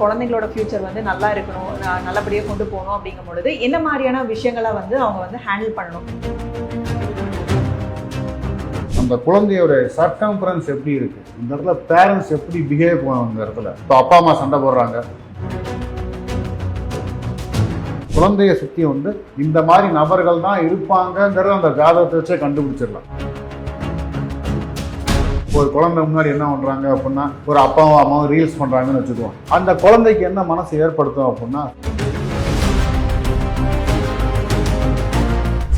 குழந்தைங்களோட ஃபியூச்சர் வந்து நல்லா இருக்கணும், நல்லபடியாக கொண்டு போகணும் அப்படிங்கும் பொழுது என்ன மாதிரியான விஷயங்களை வந்து அவங்க வந்து ஹேண்டில் பண்ணணும்? அந்த குழந்தையோட சர்க்கம்ஃபரன்ஸ் எப்படி இருக்கு, இந்த இடத்துல பேரண்ட்ஸ் எப்படி பிஹேவ் பண்ணுவாங்க, இந்த இடத்துல இப்போ அப்பா அம்மா சண்டை போடுறாங்க, குழந்தைய சுற்றி வந்து இந்த மாதிரி நபர்கள் தான் இருப்பாங்கங்கிறத அந்த ஜாதகத்தை வச்சே கண்டுபிடிச்சிடலாம். ஒரு குழந்தை முன்னாடி என்ன பண்றாங்க அப்படின்னா, ஒரு அப்பாவும் அம்மாவும் ரீல்ஸ் பண்றாங்கன்னு வச்சுக்குவோம். அந்த குழந்தைக்கு என்ன மனசு ஏற்படுத்தும் அப்படின்னா,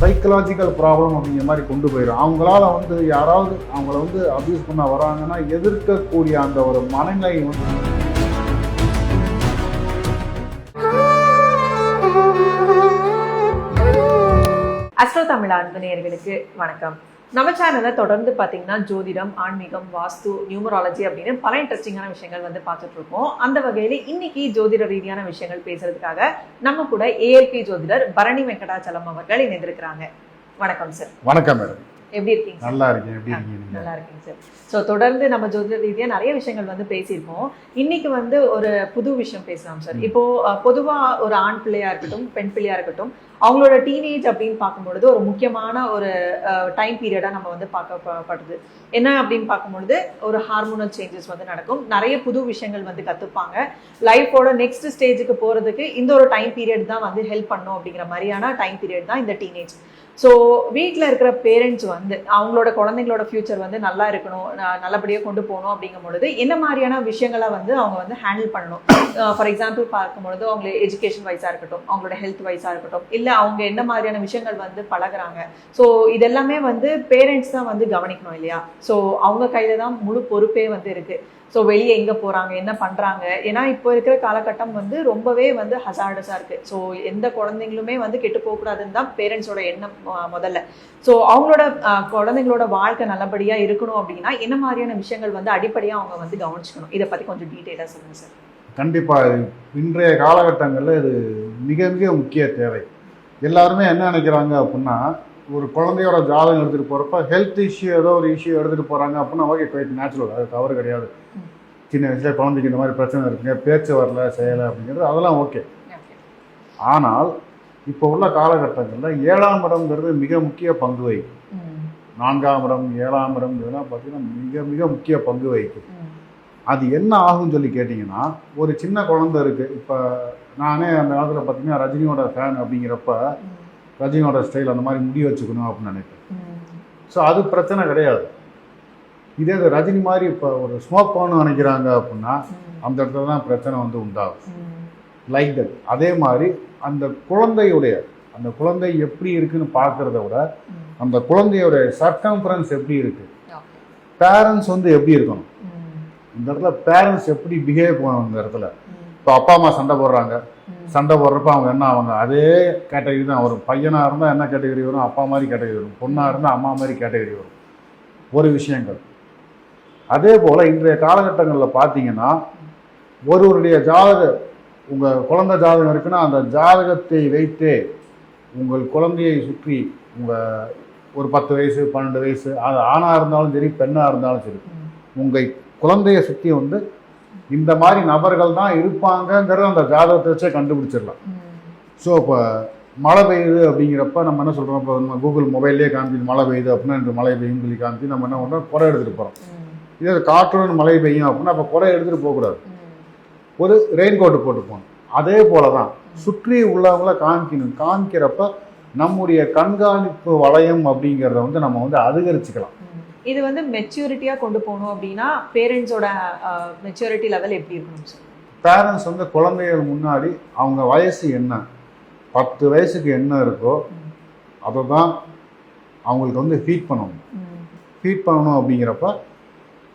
சைக்கலாஜிக்கல் ப்ராப்ளம் அப்படிங்கிற மாதிரி கொண்டு போயிடும். அவங்களால வந்து யாராவது அவங்கள வந்து அபியூஸ் பண்ண வராங்கன்னா எதிர்க்கக்கூடிய அந்த ஒரு மனநிலை வந்து அஸ்ட்ரோ தமிழ் அன்பு நேயர்களுக்கு வணக்கம். நம்ம சேனலை தொடர்ந்து பார்த்தீங்கன்னா ஜோதிடம், ஆன்மீகம், வாஸ்து, நியூமராலஜி அப்படின்னு பல இன்ட்ரெஸ்டிங்கான விஷயங்கள் வந்து பார்த்துட்டு இருக்கோம். அந்த வகையில் இன்னைக்கு ஜோதிட ரீதியான விஷயங்கள் பேசுறதுக்காக நம்ம கூட ஏஎல்பி ஜோதிடர் பரணி வெங்கடாச்சலம் அவர்கள் இணைந்திருக்கிறாங்க. வணக்கம் சார். வணக்கம் மேடம், எப்படி இருக்கீங்க? நல்லா இருக்கேன். எப்படி இருக்கீங்க? நல்லா இருக்கீங்க சார். ஸோ தொடர்ந்து நம்ம ஜோதிட ரீதியாக நிறைய விஷயங்கள் வந்து பேசியிருக்கோம். இன்னைக்கு வந்து ஒரு புது விஷயம் பேசலாம் சார். இப்போ பொதுவாக ஒரு ஆண் பிள்ளையா இருக்கட்டும், பெண் பிள்ளையா இருக்கட்டும், அவங்களோட டீனேஜ் அப்படின்னு பார்க்கும்பொழுது ஒரு முக்கியமான ஒரு டைம் பீரியடாக நம்ம வந்து பார்க்கப்படுது. என்ன அப்படின்னு பார்க்கும்பொழுது ஒரு ஹார்மோனல் சேஞ்சஸ் வந்து நடக்கும், நிறைய புது விஷயங்கள் வந்து கற்றுப்பாங்க. லைஃபோட நெக்ஸ்ட் ஸ்டேஜுக்கு போகிறதுக்கு இந்த ஒரு டைம் பீரியட் தான் வந்து ஹெல்ப் பண்ணும் அப்படிங்கிற மாதிரியான டைம் பீரியட் தான் இந்த டீனேஜ். ஸோ வீட்டில் இருக்கிற பேரண்ட்ஸ் வந்து அவங்களோட குழந்தைங்களோட ஃபியூச்சர் வந்து நல்லா இருக்கணும், நல்லபடியாக கொண்டு போகணும் அப்படிங்கும் பொழுது என்ன மாதிரியான விஷயங்களை வந்து அவங்க வந்து ஹேண்டில் பண்ணணும்? ஃபார் எக்ஸாம்பிள் பார்க்கும்பொழுது அவங்க எஜுகேஷன் வைஸாக இருக்கட்டும், அவங்களோட ஹெல்த் வைஸாக இருக்கட்டும், இல்லை அவங்க என்ன மாதிரியான விஷயங்கள் வந்து பழகுறாங்க. ஸோ இதெல்லாமே வந்து பேரண்ட்ஸ் தான் வந்து கவனிக்கணும் இல்லையா? ஸோ அவங்க கையில் தான் முழு பொறுப்பே வந்து இருக்குது. ஸோ வெளியே எங்கே போகிறாங்க, என்ன பண்ணுறாங்க, ஏன்னா இப்போ இருக்கிற காலகட்டம் வந்து ரொம்பவே வந்து ஹசார்டஸாக இருக்குது. ஸோ எந்த குழந்தைங்களுமே வந்து கெட்டு போகக்கூடாதுன்னு தான் பேரண்ட்ஸோட எண்ணம் முதல்ல. ஸோ அவங்களோட குழந்தைங்களோட வாழ்க்கை நல்லபடியாக இருக்கணும் அப்படின்னா என்ன மாதிரியான விஷயங்கள் வந்து அடிப்படையாக அவங்க வந்து கவனிச்சுக்கணும்? இதை பற்றி கொஞ்சம் டீட்டெயிலாக சொல்லுங்கள் சார். கண்டிப்பாக இன்றைய காலகட்டங்களில் இது மிக மிக முக்கிய தேவை. எல்லாருமே என்ன நினைக்கிறாங்க அப்படின்னா, ஒரு குழந்தையோட ஜாதகம் எடுத்துகிட்டு போகிறப்ப ஹெல்த் இஷ்யூ ஏதோ ஒரு இஷ்யூ எடுத்துகிட்டு போகிறாங்க அப்படின்னா ஓகே, குவைட் நேச்சுரல், அது தவறு கிடையாது. சின்ன வயசுல குழந்தைக்கு இந்த மாதிரி பிரச்சனை இருக்குங்க, பேச்சு வரல, செய்யலை அப்படிங்கிறது அதெல்லாம் ஓகே. ஆனால் இப்போ உள்ள காலகட்டங்களில் 7ஆம் இடம்ங்கிறது மிக முக்கிய பங்கு வகிக்கும். 4ஆம் இடம், 7ஆம் இடம் இதெல்லாம் பார்த்தீங்கன்னா மிக மிக முக்கிய பங்கு வகிக்கும். அது என்ன ஆகும்னு சொல்லி கேட்டிங்கன்னா, ஒரு சின்ன குழந்தை இருக்குது. இப்போ நானே அந்த காலத்தில் பார்த்தீங்கன்னா ரஜினியோட ஃபேன் அப்படிங்கிறப்ப ரஜினியோட ஸ்டைல் அந்த மாதிரி முடி வச்சுக்கணும் அப்படின்னு நினைப்பேன். ஸோ அது பிரச்சனை கிடையாது. இதே ரஜினி மாதிரி இப்போ ஒரு ஸ்மோக் பண்ணணும்னு நினைக்கிறாங்க அப்படின்னா அந்த இடத்துல தான் பிரச்சனை வந்து உண்டாகும். Like that. அதே மாதிரி அந்த குழந்தை எப்படி இருக்குன்னு பார்க்கறத விட அந்த குழந்தையோட சர்க்கம்ஃபரன்ஸ் எப்படி இருக்கு, பேரண்ட்ஸ் வந்து எப்படி இருக்கணும், இந்த இடத்துல பேரண்ட்ஸ் எப்படி பிஹேவ் பண்ணணும். இந்த இடத்துல இப்போ அப்பா அம்மா சண்டை போடுறப்ப அவங்க என்ன ஆவாங்க, அதே கேட்டகரி தான் வரும். பையனாக இருந்தால் என்ன கேட்டகரி வரும், அப்பா மாதிரி கேட்டகரி வரும். பொண்ணாக இருந்தால் அம்மா மாதிரி கேட்டகரி வரும். ஒரு விஷயங்கள் அதே போல் இன்றைய காலகட்டங்களில் பார்த்தீங்கன்னா ஒருவருடைய உங்கள் குழந்தை ஜாதகம் இருக்குன்னா அந்த ஜாதகத்தை வைத்தே உங்கள் குழந்தையை சுற்றி உங்கள் ஒரு 10 வயசு 12 வயசு, அது ஆணாக இருந்தாலும் சரி பெண்ணாக இருந்தாலும் சரி, உங்கள் குழந்தையை சுற்றி வந்து இந்த மாதிரி நபர்கள் தான் இருப்பாங்கங்கிறத அந்த ஜாதகத்தை வச்சே கண்டுபிடிச்சிடலாம். ஸோ இப்போ மழை பெய்யுது அப்படிங்கிறப்ப நம்ம என்ன சொல்கிறோம், இப்போ நம்ம கூகுள் மொபைல்லேயே காமிச்சு மழை பெய்யுது அப்படின்னா இன்று மழை பெய்யும் சொல்லி காமிச்சு நம்ம என்ன பண்ணுறோம், குறை எடுத்துகிட்டு போகிறோம். இதே காற்றுடன் மழை பெய்யும் அப்படின்னா அப்போ குறை எடுத்துகிட்டு போகக்கூடாது, ஒரு ரெயின் கோட்டு போட்டு போகணும். அதே போல தான் சுற்றி உள்ளவங்கள காமிக்கிறப்ப நம்முடைய கண்காணிப்பு வளையம் அப்படிங்கிறத வந்து நம்ம வந்து அதிகரிச்சுக்கலாம். இது வந்து மெச்சூரிட்டியாக கொண்டு போகணும் அப்படின்னா பேரண்ட்ஸோட மெச்சூரிட்டி லெவல் எப்படி இருக்கணும் சார்? பேரண்ட்ஸ் வந்து குழந்தைகள் முன்னாடி அவங்க வயசு என்ன, 10 வயசுக்கு என்ன இருக்கோ அதை தான் அவங்களுக்கு வந்து ஃபீட் பண்ணணும் அப்படிங்கிறப்ப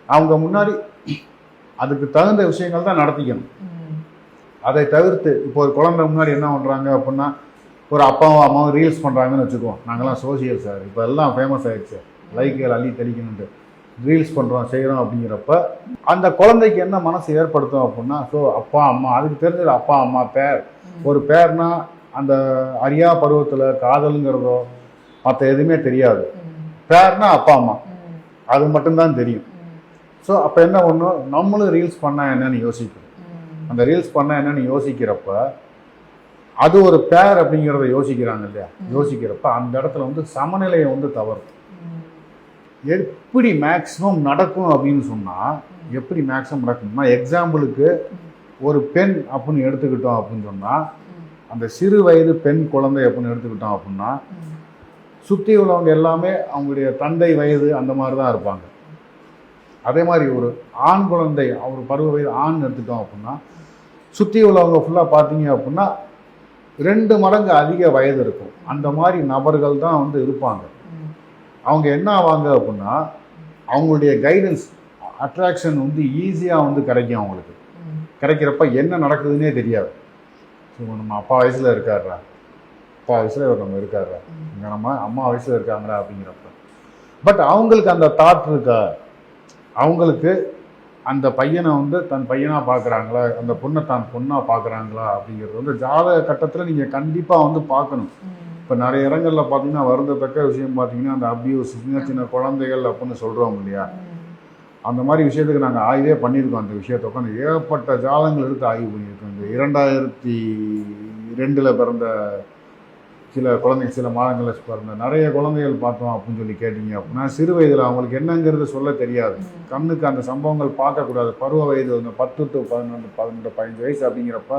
அவங்க முன்னாடி அதுக்கு தகுந்த விஷயங்கள் தான் நடத்திக்கணும். அதை தவிர்த்து இப்போ ஒரு குழந்தை முன்னாடி என்ன பண்ணுறாங்க அப்படின்னா, ஒரு அப்பாவும் அம்மாவும் ரீல்ஸ் பண்ணுறாங்கன்னு வச்சுக்குவோம். நாங்கள்லாம் சோசியல் சார், இப்போ எல்லாம் ஃபேமஸ் ஆகிடுச்சு, லைக்குகள் அள்ளி தெளிக்கணுன்ட்டு ரீல்ஸ் பண்ணுறோம் செய்கிறோம் அப்படிங்கிறப்ப அந்த குழந்தைக்கு என்ன மனசு ஏற்படுத்தும் அப்படின்னா, ஸோ அப்பா அம்மா அதுக்கு தெரிஞ்சது அப்பா அம்மா பேர். ஒரு பேர்னா அந்த அரியா பருவத்தில் காதலுங்கிறதோ மற்ற எதுவுமே தெரியாது. பேர்னா அப்பா அம்மா அது மட்டும்தான் தெரியும். ஸோ அப்போ என்ன ஒன்று, நம்மளும் ரீல்ஸ் பண்ணால் என்னன்னு யோசிக்கணும். அந்த ரீல்ஸ் பண்ண என்னன்னு யோசிக்கிறப்ப அது ஒரு பேர் அப்படிங்கிறத யோசிக்கிறாங்க இல்லையா, யோசிக்கிறப்ப அந்த இடத்துல வந்து சமநிலையை வந்து தவறும். எப்படி மேக்சிமம் நடக்கும் அப்படின்னு சொன்னால், எப்படி மேக்சிமம் நடக்கும்னா, எக்ஸாம்பிளுக்கு ஒரு பெண் அப்படின்னு எடுத்துக்கிட்டோம் அப்படின்னு சொன்னால், அந்த சிறு வயது பெண் குழந்தை அப்படின்னு எடுத்துக்கிட்டோம் அப்படின்னா, சுற்றி உள்ளவங்க எல்லாமே அவங்களுடைய தந்தை வயது அந்த மாதிரி தான் இருப்பாங்க. அதே மாதிரி ஒரு ஆண் குழந்தை, அவர் பருவ வயது ஆண் எடுத்துட்டோம் அப்படின்னா, சுற்றி உள்ளவங்க ஃபுல்லாக பார்த்தீங்க அப்படின்னா 2 மடங்கு அதிக வயது இருக்கும். அந்த மாதிரி நபர்கள் தான் வந்து இருப்பாங்க. அவங்க என்ன ஆவாங்க அப்படின்னா, அவங்களுடைய கைடன்ஸ் அட்ராக்ஷன் வந்து ஈஸியாக வந்து கிடைக்கும். அவங்களுக்கு கிடைக்கிறப்ப என்ன நடக்குதுன்னே தெரியாது. ஸோ நம்ம அப்பா வயசில் இருக்காருடா, அப்பா வயசில் நம்ம இருக்காருடா, இங்கே நம்ம அம்மா வயசில் இருக்காங்களா அப்படிங்கிறப்ப, பட் அவங்களுக்கு அந்த தாட் இருக்கா, அவங்களுக்கு அந்த பையனை வந்து தன் பையனாக பார்க்குறாங்களா, அந்த பொண்ணை தான் பொண்ணாக பார்க்குறாங்களா அப்படிங்கிறது வந்து ஜாதக கட்டத்தில் நீங்கள் கண்டிப்பாக வந்து பார்க்கணும். இப்போ நிறைய இடங்களில் பார்த்தீங்கன்னா வருந்தத்தக்க விஷயம் பார்த்தீங்கன்னா, அந்த அபியூஸ், சின்ன சின்ன குழந்தைகள் அப்படின்னு சொல்கிறோம் இல்லையா, அந்த மாதிரி விஷயத்துக்கு நாங்கள் ஆய்வே பண்ணியிருக்கோம். அந்த விஷயத்தை உட்காந்து ஏகப்பட்ட ஜாதகங்கள் எடுத்து ஆய்வு பண்ணியிருக்கோம். இந்த 2002 பிறந்த சில குழந்தைங்க, சில மாதங்களில் பிறந்த நிறைய குழந்தைகள் பார்த்தோம் அப்படின்னு சொல்லி கேட்டிங்க அப்படின்னா, சிறு வயதில் அவங்களுக்கு என்னங்கிறது சொல்ல தெரியாது. கண்ணுக்கு அந்த சம்பவங்கள் பார்க்கக்கூடாது. பருவ வயது வந்து 10 to 11, 12, 15 வயசு அப்படிங்கிறப்ப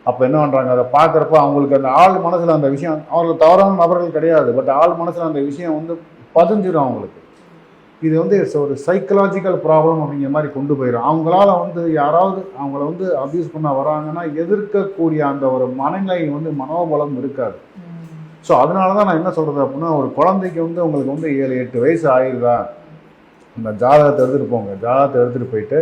அப்போ என்ன பண்ணுறாங்க, அதை பார்க்குறப்ப அவங்களுக்கு அந்த ஆள் மனசில் அந்த விஷயம், அவங்களுக்கு தவறான நபர்கள் கிடையாது, பட் ஆள் மனசில் அந்த விஷயம் வந்து பதிஞ்சிடும் அவங்களுக்கு. இது வந்து ஒரு சைக்கலாஜிக்கல் ப்ராப்ளம் அப்படிங்கிற மாதிரி கொண்டு போயிடும். அவங்களால வந்து யாராவது அவங்கள வந்து அபியூஸ் பண்ண வராங்கன்னா எதிர்க்கக்கூடிய அந்த ஒரு மனநிலை வந்து மனோபலம் இருக்காது. ஸோ அதனால தான் நான் என்ன சொல்கிறது அப்படின்னா, ஒரு குழந்தைக்கு வந்து உங்களுக்கு வந்து 7-8 வயசு ஆகிடுதா, அந்த ஜாதகத்தை எடுத்துகிட்டு போங்க. ஜாதகத்தை எடுத்துகிட்டு போயிட்டு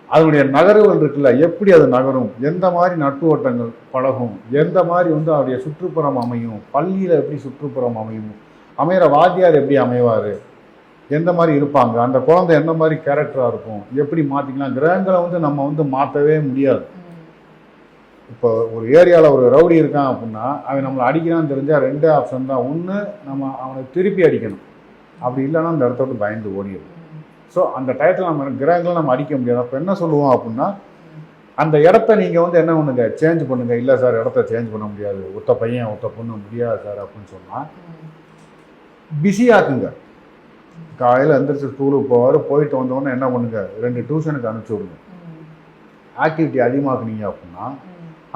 அதனுடைய நகர்வுகள் இருக்குல்ல, எப்படி அது நகரும், எந்த மாதிரி நட்பு வட்டங்கள் பழகும், எந்த மாதிரி வந்து அவருடைய சுற்றுப்புறம் அமையும், பள்ளியில் எப்படி சுற்றுப்புறம் அமையும், அமைகிற வாத்தியார் எப்படி அமைவார், எந்த மாதிரி இருப்பாங்க, அந்த குழந்தை எந்த மாதிரி கேரக்டராக இருக்கும், எப்படி மாற்றிக்கலாம். கிரகங்களை வந்து நம்ம வந்து மாற்றவே முடியாது. இப்போ ஒரு ஏரியாவில் ஒரு ரவுடி இருக்கான் அப்படின்னா, அவன் நம்மளை அடிக்கிறான்னு தெரிஞ்சால் 2 ஆப்ஷன் தான். ஒன்று, நம்ம அவனை திருப்பி அடிக்கணும், அப்படி இல்லைன்னா அந்த இடத்த விட்டு பயந்து ஓடிடும். ஸோ அந்த டயத்தில் நம்ம கிரகங்களை நம்ம அடிக்க முடியாது. அப்போ என்ன சொல்லுவோம் அப்படின்னா, அந்த இடத்த நீங்கள் வந்து என்ன பண்ணுங்க, சேஞ்ச் பண்ணுங்கள். இல்லை சார், இடத்த சேஞ்ச் பண்ண முடியாது, ஒத்த பையன் ஒத்த பொண்ணு முடியாது சார் அப்படின்னு சொன்னால், பிஸியாக்குங்க. காலையில் எந்திரிச்சு ஸ்கூலுக்கு போவார், போயிட்டு வந்தோடனே என்ன பண்ணுங்க, 2 டியூஷனுக்கு அனுப்பிச்சி விடுங்க. ஆக்டிவிட்டி அதிகமாக்குனீங்க அப்படின்னா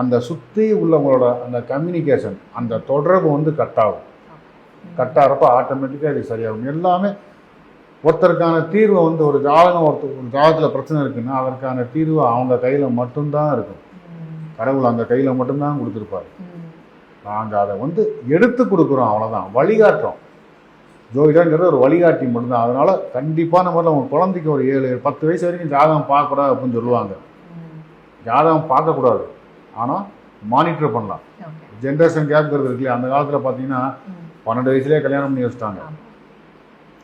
அந்த சுற்றி உள்ளவங்களோட அந்த கம்யூனிகேஷன், அந்த தொடர்பு வந்து கட் ஆகும். கட் ஆகிறப்ப ஆட்டோமேட்டிக்காக இது சரியாகும். எல்லாமே ஒருத்தருக்கான தீர்வை வந்து ஒரு ஜாதகம், ஒரு ஜாதகத்தில் பிரச்சனை இருக்குன்னா அதற்கான தீர்வு அவங்க கையில் மட்டும்தான் இருக்கும். கடவுள் அந்த கையில் மட்டும்தான் கொடுத்துருப்பாரு. நாங்கள் அதை வந்து எடுத்து கொடுக்குறோம், அவ்வளோதான், வழிகாட்டுறோம். ஜோதிடங்கிறது ஒரு வழிகாட்டி மட்டும்தான். அதனால் கண்டிப்பான முறையில் உங்கள் குழந்தைக்கு ஒரு 7-10 வயசு வரைக்கும் ஜாதகம் பார்க்கக்கூடாது அப்படின்னு சொல்லுவாங்க. ஜாதகம் பார்க்கக்கூடாது, ஆனால் மானிட்டர் பண்ணலாம். ஜென்ரேஷன் கேப்ங்கிறது இருக்குல்லையா, அந்த காலத்தில் பார்த்தீங்கன்னா 12 வயசுலேயே கல்யாணம் பண்ணி வச்சுட்டாங்க.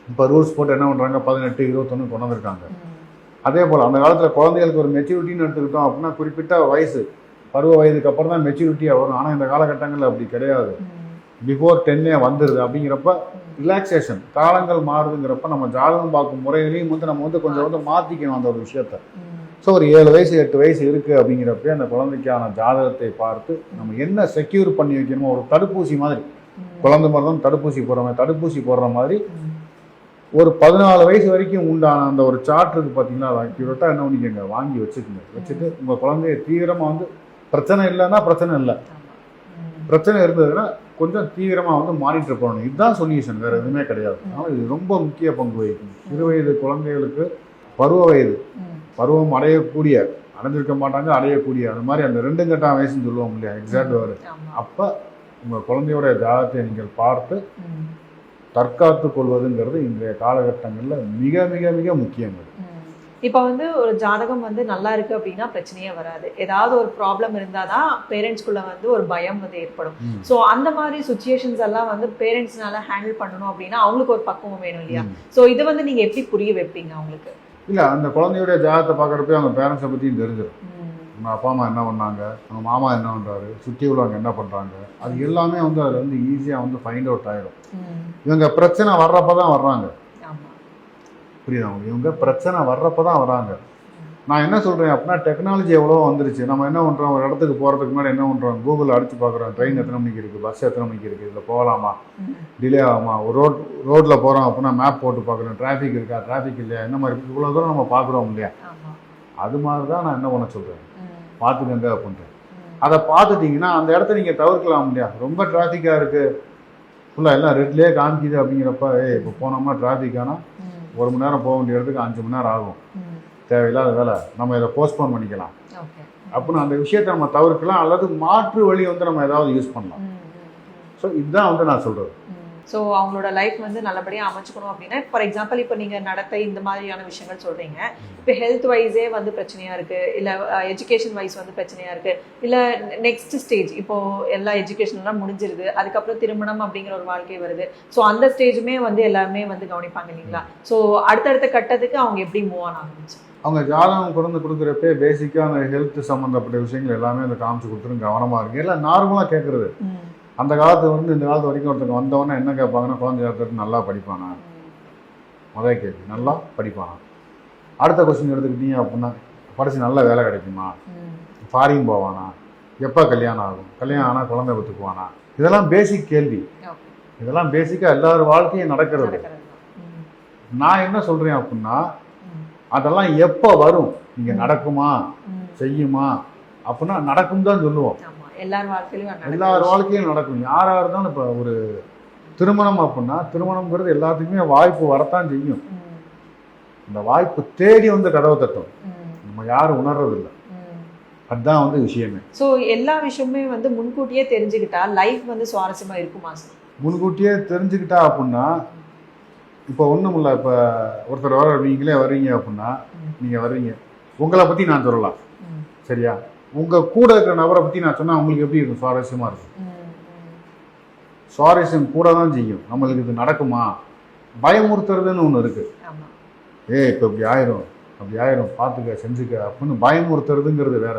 இப்போ ரூல்ஸ் போட்டு என்ன பண்ணுறாங்க, 18, 21 கொண்டு வந்திருக்காங்க. அதே போல் அந்த காலத்தில் குழந்தைகளுக்கு ஒரு மெச்சூரிட்டின்னு எடுத்துக்கிட்டோம் அப்படின்னா குறிப்பிட்ட வயசு, பருவ வயதுக்கு அப்புறம் தான் மெச்சூரிட்டியாக வரும். ஆனால் இந்த காலகட்டங்களில் அப்படி கிடையாது, பிஃபோர் 10 வந்துடுது. அப்படிங்கிறப்ப ரிலாக்ஸேஷன், காலங்கள் மாறுதுங்கிறப்ப நம்ம ஜாதகம் பார்க்கும் முறையிலையும் வந்து நம்ம வந்து கொஞ்சம் வந்து மாற்றிக்கணும் அந்த ஒரு விஷயத்த. ஸோ ஒரு 7 வயசு 8 வயசு இருக்குது அப்படிங்கிறப்ப அந்த குழந்தைக்கான ஜாதகத்தை பார்த்து நம்ம என்ன செக்யூர் பண்ணி வைக்கணுமோ, ஒரு தடுப்பூசி மாதிரி, குழந்தை மாதிரி தான் தடுப்பூசி போடுற மாதிரி ஒரு 14 வயசு வரைக்கும் உண்டான அந்த ஒரு சார்ட் இருக்குது பார்த்தீங்கன்னா, அதை அக்யூரேட்டாக என்ன பண்ணிக்கோங்க, வாங்கி வச்சுக்கோங்க. வச்சுட்டு உங்கள் குழந்தைய தீவிரமாக வந்து பிரச்சனை இல்லைன்னா பிரச்சனை இல்லை, பிரச்சனை இருந்ததுன்னா கொஞ்சம் தீவிரமாக வந்து மானிட்டர் பண்ணணும். இதுதான் சொல்யூஷன், வேறு எதுவுமே கிடையாது. ஆனால் இது ரொம்ப முக்கிய பங்கு வகிக்கும். சிறு வயது குழந்தைகளுக்கு பருவ வயது, பருவம் அடையக்கூடிய, அடைஞ்சிருக்க மாட்டாங்க, அடையக்கூடிய, அந்த மாதிரி அந்த 2 கட்டாம் வயசுன்னு சொல்லுவோம் இல்லையா, எக்ஸாக்ட் வேறு. அப்போ உங்கள் குழந்தையோட ஜாதகத்தை நீங்கள் பார்த்து தற்காத்து கொள்வதுங்கிறது இன்றைய காலகட்டங்களில் மிக மிக மிக முக்கியங்கள். இப்போ வந்து ஒரு ஜாதகம் வந்து நல்லா இருக்கு அப்படின்னா பிரச்சனையே வராது. ஏதாவது ஒரு ப்ராப்ளம் இருந்தால் தான் பேரண்ட்ஸ்குள்ள வந்து ஒரு பயம் வந்து ஏற்படும். ஸோ அந்த மாதிரி சுச்சுவேஷன்ஸ் எல்லாம் வந்து பேரண்ட்ஸ்னால ஹேண்டில் பண்ணணும் அப்படின்னா அவங்களுக்கு ஒரு பக்குவம் வேணும் இல்லையா? ஸோ இது வந்து நீங்கள் எப்படி புரிய வைப்பீங்க அவங்களுக்கு? இல்லை, அந்த குழந்தையோடைய ஜாதகத்தை பார்க்குறப்ப அவங்க பேரண்ட்ஸை பற்றியும் தெரிஞ்சிடும். அவங்க அப்பா அம்மா என்ன பண்ணாங்க, அவங்க மாமா என்ன பண்ணுறாரு, சுற்றி உள்ளவங்க என்ன பண்ணுறாங்க, அது எல்லாமே வந்து அதில் வந்து ஈஸியாக வந்து ஃபைண்ட் அவுட் ஆகிடும். இவங்க பிரச்சனை வர்றப்ப தான் வர்றாங்க, புரியுது? அவங்க இவங்க பிரச்சனை வர்றப்ப தான் வர்றாங்க. நான் என்ன சொல்கிறேன் அப்படின்னா டெக்னாலஜி எவ்வளோ வந்துருச்சு. நம்ம என்ன பண்ணுறோம், ஒரு இடத்துக்கு போகிறதுக்கு முன்னாடி என்ன பண்ணுறோம், கூகுளில் அடித்து பார்க்குறோம் ட்ரெயின் எத்தனை மணிக்கு இருக்குது, பஸ் எத்தனை மணிக்கு இருக்குது, இதில் போகலாமா, டிலே ஆகுமா, ஒரு ரோட்டில் போகிறோம் அப்படின்னா மேப் போட்டு பார்க்குறோம், டிராஃபிக் இருக்கா, டிராஃபிக் இல்லையா, என்ன மாதிரி இவ்வளோ தூரம் நம்ம பார்க்குறோம் இல்லையா. அது மாதிரி தான் நான் என்ன பண்ண சொல்கிறேன், பார்த்துக்கங்க அப்படின்ட்டு. அதை பார்த்துட்டிங்கன்னா அந்த இடத்த நீங்கள் தவிர்க்கலாம் இல்லையா. ரொம்ப டிராஃபிக்காக இருக்குது, ஃபுல்லாக எல்லாம் ரெட்லேயே காமிக்குது அப்படிங்கிறப்ப இப்போ போனோம்னா டிராஃபிக் ஆனால் 1 மணி நேரம் போக வேண்டிய இடத்துக்கு 5 மணி நேரம் ஆகும், தேவையில்லாத வேலை, நம்ம இதை போஸ்ட்போன் பண்ணிக்கலாம் அப்படின்னு அந்த விஷயத்தை நம்ம தவிர்க்கலாம். அல்லது மாற்று வழி வந்து நம்ம ஏதாவது யூஸ் பண்ணலாம். ஸோ இதுதான் வந்து நான் சொல்கிறது. ஸோ அவங்களோட லைஃப் வந்து நல்லபடியாக அமைச்சுக்கணும் அப்படின்னா, ஃபார் எக்ஸாம்பிள் இப்போ நீங்கள் நடத்தை இந்த மாதிரியான விஷயங்கள் சொல்கிறீங்க. இப்போ ஹெல்த் வைஸே வந்து பிரச்சனையாக இருக்குது, இல்லை எஜுகேஷன் வைஸ் வந்து பிரச்சனையாக இருக்குது, இல்லை நெக்ஸ்ட் ஸ்டேஜ் இப்போது எல்லா எஜுகேஷன்லாம் முடிஞ்சிருது, அதுக்கப்புறம் திருமணம் அப்படிங்கிற ஒரு வாழ்க்கை வருது. ஸோ அந்த ஸ்டேஜுமே வந்து எல்லாருமே வந்து கவனிப்பாங்க இல்லைங்களா. ஸோ அடுத்தடுத்த கட்டத்துக்கு அவங்க எப்படி மூவ் ஆன் ஆகும்? அவங்க ஜாதகம் குறைந்து கொடுக்குறப்பே பேசிக்காக அந்த ஹெல்த் சம்மந்தப்பட்ட விஷயங்கள் எல்லாமே அந்த காமிச்சு கொடுத்துரும், கவனமாக இருக்குது. எல்லாம் நார்மலாக கேட்குறது. அந்த காலத்து வந்து இந்த காலத்து வரைக்கும் ஒருத்தருக்கு வந்தவொடனே என்ன கேட்பாங்கன்னா, குழந்தை ஜாதகத்துக்கு நல்லா படிப்பானா, முதல் கேள்வி நல்லா படிப்பானா. அடுத்த கொஸ்டின் எடுத்துக்கிட்டீங்க அப்படின்னா, படித்து நல்ல வேலை கிடைக்குமா, ஃபாரின் போவானா, எப்போ கல்யாணம் ஆகும், கல்யாணம் ஆனால் குழந்தை பெற்றுக்குவானா. இதெல்லாம் பேசிக் கேள்வி. இதெல்லாம் பேசிக்காக எல்லாரும் வாழ்க்கையும் நடக்கிறது. நான் என்ன சொல்கிறேன் அப்படின்னா, அதெல்லாம் எப்போ வரும், நீங்கள் நடக்குமா செய்யுமா அப்படின்னா நடக்கும் தான் சொல்லுவோம். எல்லார் வாழ்க்கையிலும் நடக்கும். யாராக இருந்தாலும் இப்போ ஒரு திருமணம் அப்படின்னா, திருமணம்ங்கிறது எல்லாத்துக்குமே வாய்ப்பு வரத்தான் செய்யும். இந்த வாய்ப்பு தேடி வந்து கதவை தட்டும், நம்ம யாரும் உணர்றதில்லை. அதுதான் வந்து விஷயமே. ஸோ எல்லா விஷயமே வந்து முன்கூட்டியே தெரிஞ்சுக்கிட்டா லைஃப் வந்து சுவாரஸ்யமா இருக்குமா சார்? முன்கூட்டியே தெரிஞ்சுக்கிட்டா அப்படின்னா, இப்போ ஒன்றும் இல்லை, இப்போ ஒருத்தர் வர நீங்களே வர்றீங்க அப்படின்னா, நீங்கள் வர்றீங்க, உங்களை பற்றி நான் சொல்லலாம் சரியா. உங்கள் கூட இருக்கிற நபரை பற்றி நான் சொன்னால் உங்களுக்கு எப்படி இருக்கும், சுவாரஸ்யமாக இருக்கும். சுவாரஸ்யம் கூட தான் செய்யும். நம்மளுக்கு இது நடக்குமா, பயமுறுத்துறதுன்னு ஒன்று இருக்குது. இப்போ இப்படி ஆயிரும் அப்படி ஆயிரும், பார்த்துக்க செஞ்சுக்க அப்படின்னு பயமுறுத்துறதுங்கிறது வேற.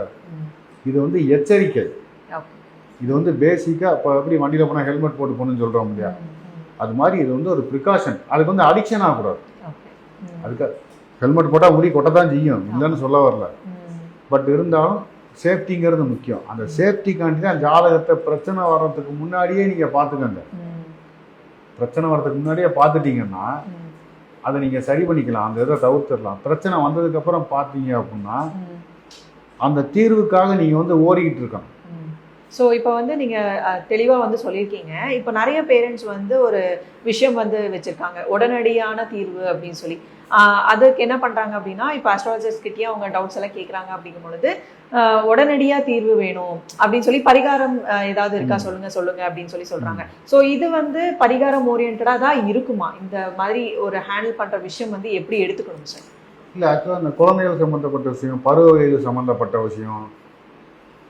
இது வந்து எச்சரிக்கை. இது வந்து பேசிக்காக இப்போ எப்படி வண்டியில் போனால் ஹெல்மெட் போட்டு போகணுன்னு சொல்கிறோம் இல்லையா, அது மாதிரி இது வந்து ஒரு ப்ரிகாஷன். அதுக்கு வந்து அடிக்ஷன் ஆகக்கூடாது. அதுக்கு ஹெல்மெட் போட்டால் முடி கொட்ட தான் செய்யும், இல்லைன்னு சொல்ல வரல. பட் இருந்தாலும் சேஃப்டிங்கிறது முக்கியம். அந்த சேஃப்டிக்காண்டி தான் ஜாதகத்தை பிரச்சனை வர்றதுக்கு முன்னாடியே நீங்கள் பார்த்துக்கங்க. பிரச்சனை வர்றதுக்கு முன்னாடியே பார்த்துட்டீங்கன்னா அதை நீங்கள் சரி பண்ணிக்கலாம், அந்த இதை தவிர்த்துடலாம். பிரச்சனை வந்ததுக்கப்புறம் பார்த்தீங்க அப்படின்னா அந்த தீர்வுக்காக நீங்கள் வந்து ஓடிக்கிட்டு இருக்கணும். ஸோ இப்போ வந்து நீங்கள் தெளிவாக வந்து சொல்லியிருக்கீங்க. இப்போ நிறைய பேரண்ட்ஸ் வந்து ஒரு விஷயம் வந்து வச்சுருக்காங்க, உடனடியான தீர்வு அப்படின்னு சொல்லி. அதுக்கு என்ன பண்ணுறாங்க அப்படின்னா, இப்போ அஸ்ட்ராலஜர்ஸ் கிட்டேயே அவங்க டவுட்ஸ் எல்லாம் கேட்குறாங்க. அப்படிங்கும் பொழுது உடனடியாக தீர்வு வேணும் அப்படின்னு சொல்லி, பரிகாரம் ஏதாவது இருக்கா சொல்லுங்க அப்படின்னு சொல்லி சொல்கிறாங்க. ஸோ இது வந்து பரிகாரம் ஓரியன்டாக தான் இருக்குமா? இந்த மாதிரி ஒரு ஹேண்டில் பண்ணுற விஷயம் வந்து எப்படி எடுத்துக்கணும் சார்? இல்லை, ஆக்சுவலாக அந்த குழந்தைகள் சம்மந்தப்பட்ட விஷயம், பருவ வயது சம்மந்தப்பட்ட விஷயம்,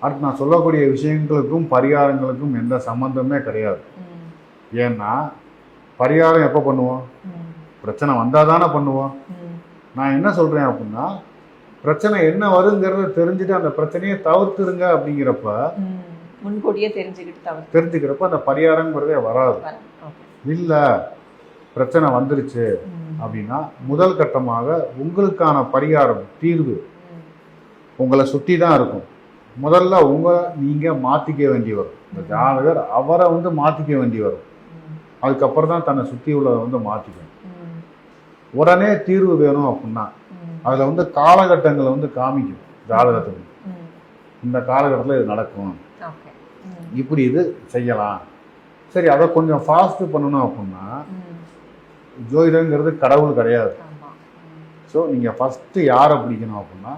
அடுத்து நான் சொல்லக்கூடிய விஷயங்களுக்கும் பரிகாரங்களுக்கும் எந்த சம்மந்தமே கிடையாது. ஏன்னா பரிகாரம் எப்போ பண்ணுவோம், பிரச்சனை வந்தால் தானே பண்ணுவோம். நான் என்ன சொல்கிறேன் அப்படின்னா, பிரச்சனை என்ன வருங்கிறத தெரிஞ்சுட்டு அந்த பிரச்சனையை தவிர்த்துருங்க அப்படிங்கிறப்ப, முன்கூட்டியே தெரிஞ்சுக்கிறப்ப அந்த பரிகாரங்கிறதே வராது. இல்லை பிரச்சனை வந்துருச்சு அப்படின்னா முதல் கட்டமாக உங்களுக்கான பரிகாரம் தீர்வு உங்களை சுற்றி தான் இருக்கும். முதல்ல நீங்கள் மாற்றிக்க வேண்டி வரும். இந்த ஜாதகர் அவரை வந்து மாற்றிக்க வேண்டி வரும். அதுக்கப்புறம் தான் தன்னை சுற்றி உள்ளதை வந்து மாற்றிக்கணும். உடனே தீர்வு வேணும் அப்படின்னா அதில் வந்து காலகட்டங்களை வந்து காமிக்கும் ஜாதகத்துக்கு. இந்த காலகட்டத்தில் இது நடக்கும், இப்படி இது செய்யலாம். சரி, அதை கொஞ்சம் ஃபாஸ்ட்டு பண்ணணும் அப்படின்னா, ஜோதிடங்கிறது கடவுள் கிடையாது. ஸோ நீங்கள் ஃபஸ்ட்டு யாரை பிடிக்கணும் அப்படின்னா,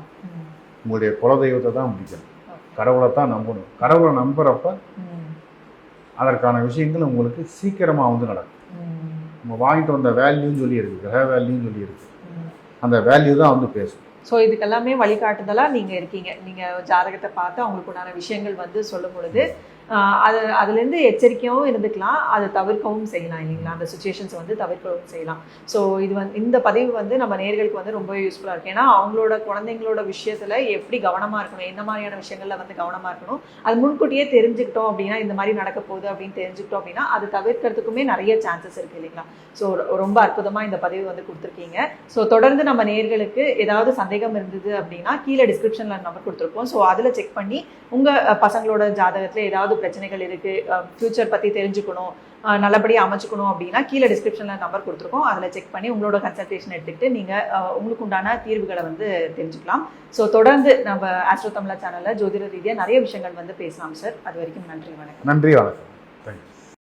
உங்களுடைய குலதெய்வத்தை தான் பிடிக்கணும். கடவுளை தான் நம்பணும். கடவுளை நம்புறப்ப அதற்கான விஷயங்கள் உங்களுக்கு சீக்கிரமாக வந்து நடக்கும். நம்ம வாங்கிட்டு வந்த வேல்யூன்னு சொல்லி இருக்கு, கிரக வேல்யூன்னு சொல்லி இருக்கு. அந்த வேல்யூ தான் வந்து பேசும். ஸோ இதுக்கெல்லாமே வழிகாட்டுதலாக நீங்கள் இருக்கீங்க. நீங்கள் ஜாதகத்தை பார்த்து அவங்களுக்கு உண்டான விஷயங்கள் வந்து சொல்லும் பொழுது அதுலேருந்து எச்சரிக்கையாகவும் இருந்துக்கலாம், அதை தவிர்க்கவும் செய்யலாம் இல்லைங்களா, அந்த சுச்சுவேஷன்ஸ் வந்து தவிர்க்கவும் செய்யலாம். ஸோ இது வந்து இந்த பதிவு வந்து நம்ம நேயர்களுக்கு வந்து ரொம்ப யூஸ்ஃபுல்லாக இருக்குது. ஏன்னா அவங்களோட குழந்தைங்களோட விஷயத்தில் எப்படி கவனமாக இருக்கணும், எந்த மாதிரியான விஷயங்களில் வந்து கவனமாக இருக்கணும், அது முன்கூட்டியே தெரிஞ்சுக்கிட்டோம் அப்படின்னா, இந்த மாதிரி நடக்க போகுது அப்படின்னு தெரிஞ்சுக்கிட்டோம் அப்படின்னா அது தவிர்க்கிறதுக்குமே நிறைய சான்சஸ் இருக்குது இல்லைங்களா. ஸோ ரொம்ப அற்புதமாக இந்த பதிவு வந்து கொடுத்துருக்கீங்க. ஸோ தொடர்ந்து நம்ம நேயர்களுக்கு ஏதாவது சந்தேகம் இருந்தது அப்படின்னா கீழே டிஸ்கிரிப்ஷனில் நம்பர் கொடுத்துருப்போம். ஸோ அதில் செக் பண்ணி உங்கள் பசங்களோட ஜாதகத்தில் ஏதாவது பிரச்சனைகள் இருக்குது, ஃப்யூச்சர் பற்றி தெரிஞ்சுக்கணும், நல்லபடியாக அமைச்சுக்கணும் அப்படின்னா கீழே டிஸ்கிரிப்ஷனில் நம்பர் கொடுத்துருக்கோம். அதில் செக் பண்ணி உங்களோட கன்சல்டேஷன் எடுத்துக்கிட்டு நீங்கள் உங்களுக்கு உண்டான தீர்வுகளை வந்து தெரிஞ்சுக்கலாம். ஸோ தொடர்ந்து நம்ம ஆஸ்ட்ரோ தமிழா சேனலில் ஜோதிட ரீதியாக நிறைய விஷயங்கள் வந்து பேசலாம் சார். அது வரைக்கும் நன்றி, வணக்கம். நன்றி, வணக்கம். தேங்க்யூ.